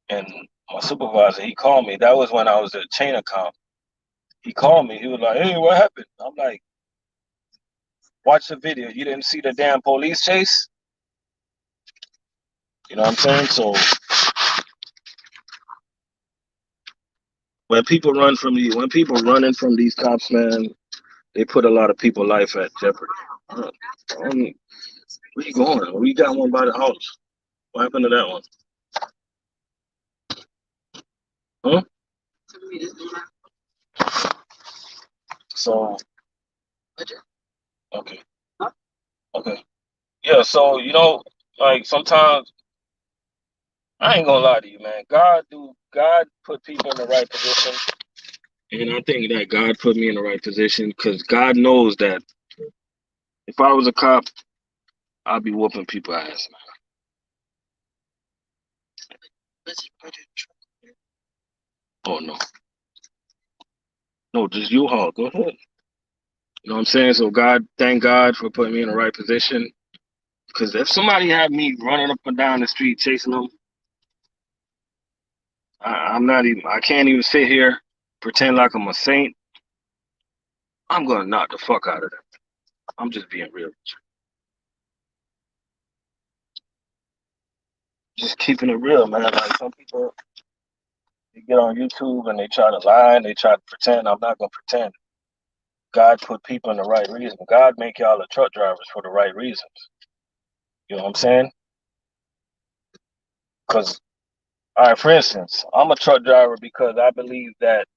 And my supervisor, he called me. That was when I was at chain account. He called me. He was like, "Hey, what happened?" I'm like, "Watch the video. You didn't see the damn police chase." You know what I'm saying? So when people running from these cops, man, they put a lot of people's life at jeopardy. Um, where you going? We got one by the house. What happened to that one? Huh? So okay, okay, yeah. So like sometimes I ain't gonna lie to you, man. God put people in the right position, and I think that God put me in the right position because God knows that if I was a cop, I'd be whooping people's ass. Oh no, no, just U-Haul. Go ahead. You know what I'm saying? So thank God for putting me in the right position. Because if somebody had me running up and down the street chasing them, I'm not even. I can't even sit here pretend like I'm a saint. I'm gonna knock the fuck out of them. I'm just being real. Just keeping it real, man. Like some people, they get on YouTube and they try to lie and they try to pretend. I'm not gonna pretend. God put people in the right reason. God make y'all the truck drivers for the right reasons. You know what I'm saying? Because, all right, for instance, I'm a truck driver because I believe that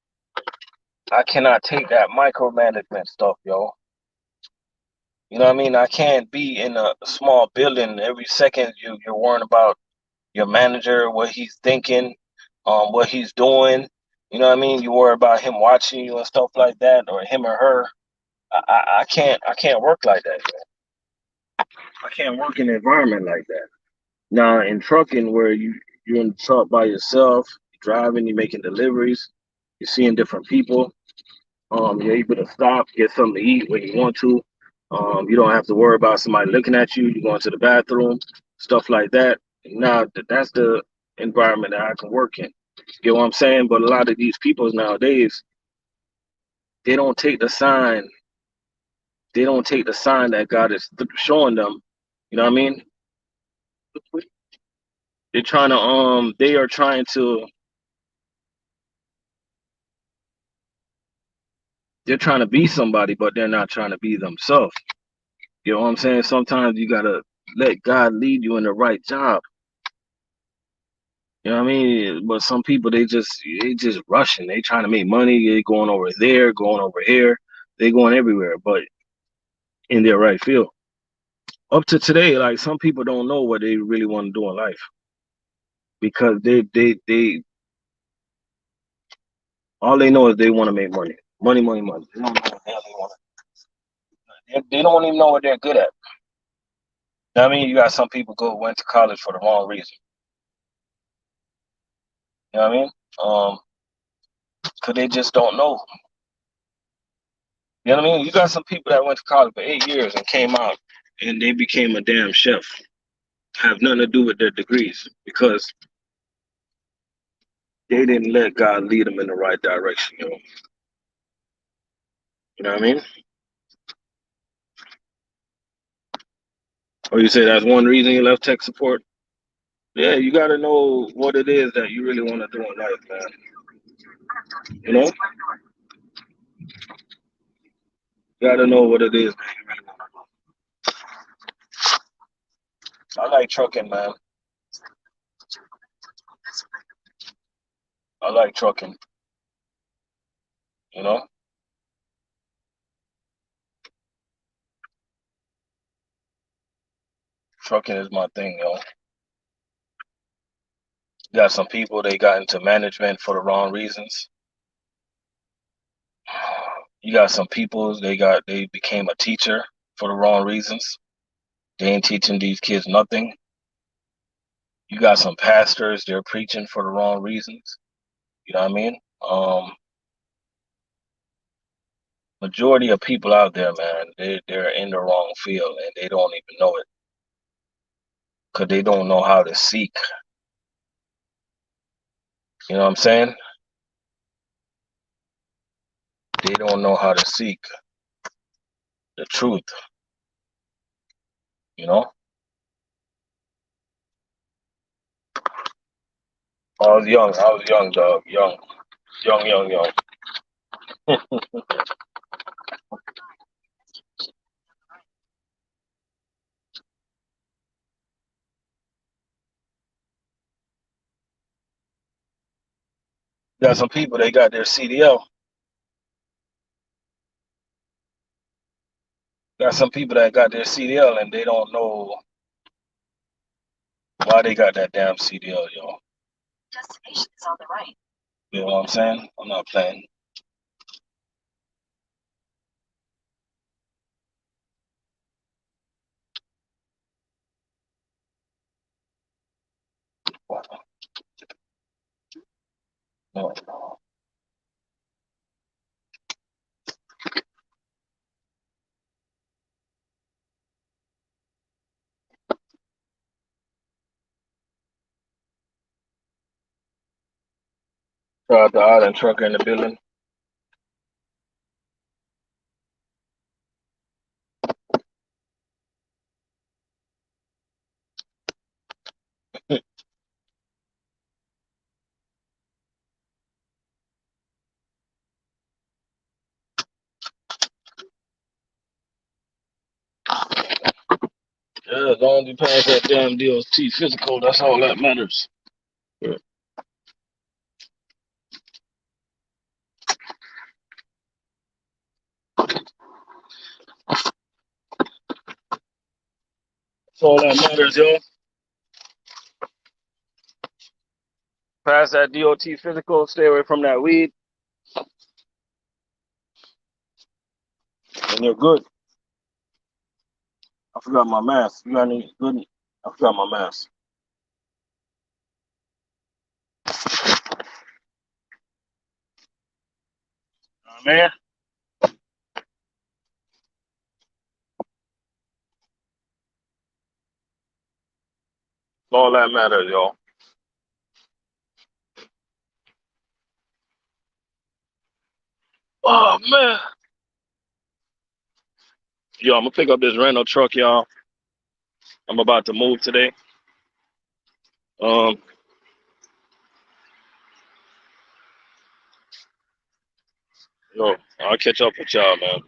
I cannot take that micromanagement stuff, yo. You know what I mean? I can't be in a small building every second. You're worrying about your manager, what he's thinking, what he's doing. You know what I mean? You worry about him watching you and stuff like that, or him or her. I can't work like that. I can't work in an environment like that. Now in trucking, where you're in the truck by yourself, you're driving, you're making deliveries, you're seeing different people. You're able to stop, get something to eat when you want to. You don't have to worry about somebody looking at you. You going to the bathroom, stuff like that. Now that's the environment that I can work in. You know what I'm saying? But a lot of these people nowadays, they don't take the sign. They don't take the sign that God is showing them. You know what I mean? They're trying to they are trying to they're trying to be somebody, but they're not trying to be themselves. You know what I'm saying? Sometimes you gotta let God lead you in the right job. You know what I mean? But some people they just rushing. They trying to make money. They going over there, going over here. They going everywhere, but in their right field. Up to today, like some people don't know what they really want to do in life because they all they know is they want to make money, money. They don't know what the hell they want. They don't even know what they're good at. You know what I mean, you got some people went to college for the wrong reason. You know what I mean? Cause they just don't know. You know what I mean? You got some people that went to college for 8 years and came out and they became a damn chef. Have nothing to do with their degrees because They didn't let God lead them in the right direction, yo. You know what I mean? Or you say that's one reason you left tech support? Yeah, you got to know what it is that you really want to do in life, man. You know, you got to know what it is that you really want to do. I like trucking, man. I like trucking. You know, trucking is my thing, yo. You got some people they got into management for the wrong reasons. You got some people they became a teacher for the wrong reasons. They ain't teaching these kids nothing. You got some pastors they're preaching for the wrong reasons. You know what I mean? Majority of people out there, man, they're in the wrong field and they don't even know it because they don't know how to seek. You know what I'm saying? They don't know how to seek the truth. You know? I was young, dog. Young, young, young, young. Got some people, they got their CDL. Got some people that got their CDL and they don't know why they got that damn CDL, yo. Destination is on the right. You know what I'm saying? I'm not playing. No. Shout out to Island Trucker in the building. Yeah, as long as you pass that damn DOT physical, that's all that matters. Yeah. That's all that matters, yo. Pass that DOT physical, stay away from that weed, and you're good. I forgot my mask. You got any good? I forgot my mask. Man, all that matters, yo. Oh man. Yo, I'm gonna pick up this rental truck, y'all. I'm about to move today. Um, yo, I'll catch up with y'all, man.